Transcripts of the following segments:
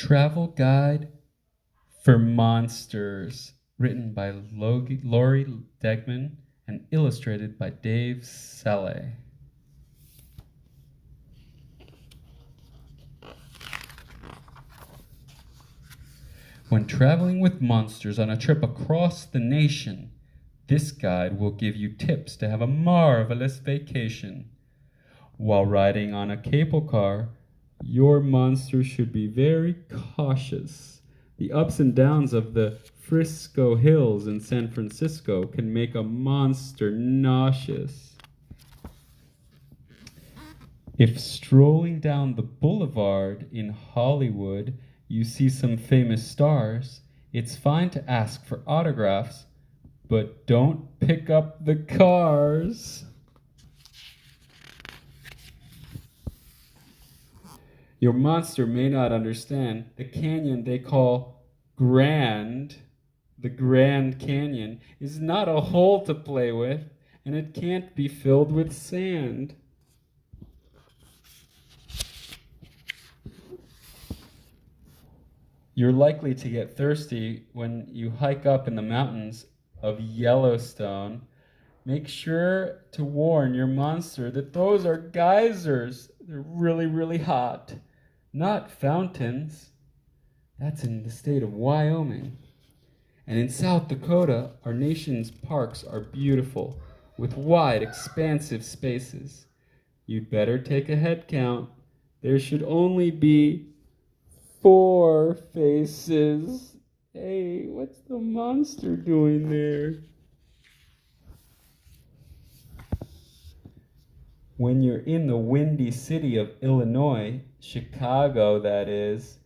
Travel Guide for Monsters, written by Lori Degman and illustrated by Dave Selle. When traveling with monsters on a trip across the nation, this guide will give you tips to have a marvelous vacation. While riding on a cable car, your monster should be very cautious. The ups and downs of the Frisco Hills in San Francisco can make a monster nauseous. If strolling down the boulevard in Hollywood, you see some famous stars, it's fine to ask for autographs, but don't pick up the cars. Your monster may not understand the canyon they call Grand. The Grand Canyon is not a hole to play with, and it can't be filled with sand. You're likely to get thirsty when you hike up in the mountains of Yellowstone. Make sure to warn your monster that those are geysers. They're really, really hot. Not fountains. That's in the state of Wyoming. And in South Dakota, our nation's parks are beautiful, with wide, expansive spaces. You'd better take a head count. There should only be 4 faces. Hey, what's the monster doing there? When you're in the windy city of Illinois, Chicago that is,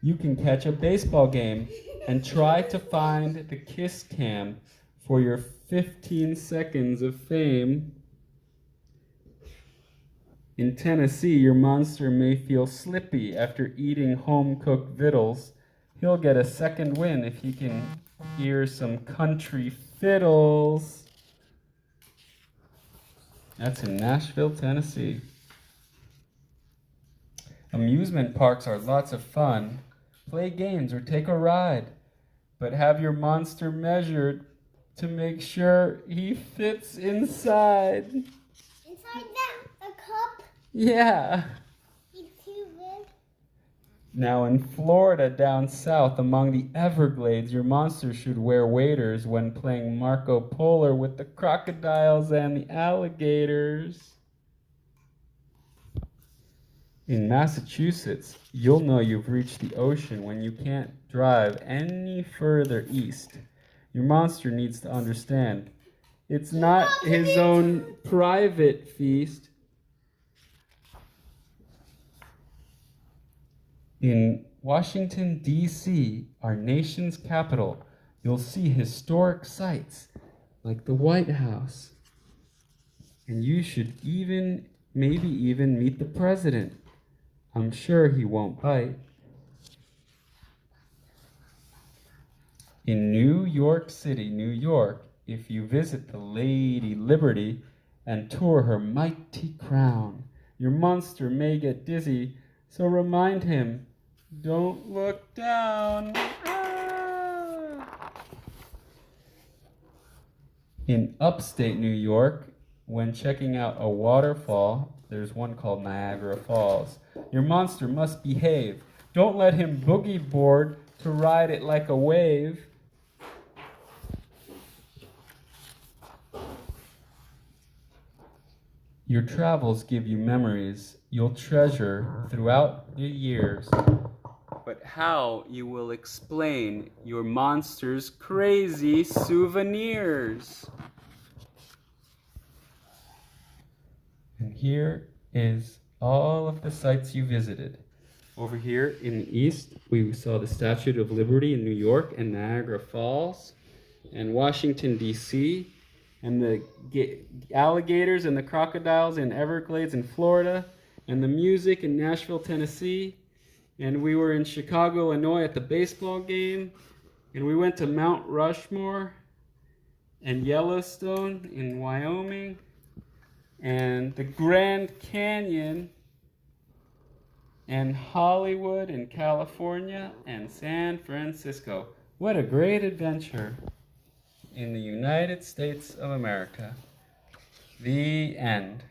you can catch a baseball game and try to find the kiss cam for your 15 seconds of fame. In Tennessee, your monster may feel slippy after eating home-cooked victuals. He'll get a second win if he can hear some country fiddles. That's in Nashville, Tennessee. Amusement parks are lots of fun. Play games or take a ride, but have your monster measured to make sure he fits inside. Inside the cup? Yeah. He's too big. Now in Florida, down south, among the Everglades, your monster should wear waders when playing Marco Polo with the crocodiles and the alligators. In Massachusetts, you'll know you've reached the ocean when you can't drive any further east. Your monster needs to understand it's not his own private feast. In Washington, D.C., our nation's capital, you'll see historic sites like the White House. And you should maybe even meet the president. I'm sure he won't bite. In New York City, New York, if you visit the Lady Liberty and tour her mighty crown, your monster may get dizzy, so remind him, don't look down. Ah! In upstate New York, when checking out a waterfall, there's one called Niagara Falls, your monster must behave. Don't let him boogie board to ride it like a wave. Your travels give you memories you'll treasure throughout the years. But how you will explain your monster's crazy souvenirs? And here is all of the sites you visited. Over here in the east, we saw the Statue of Liberty in New York and Niagara Falls and Washington, D.C., and the alligators and the crocodiles in Everglades in Florida, and the music in Nashville, Tennessee. And we were in Chicago, Illinois at the baseball game, and we went to Mount Rushmore and Yellowstone in Wyoming, and the Grand Canyon, and Hollywood in California and San Francisco. What a great adventure in the United States of America. The end.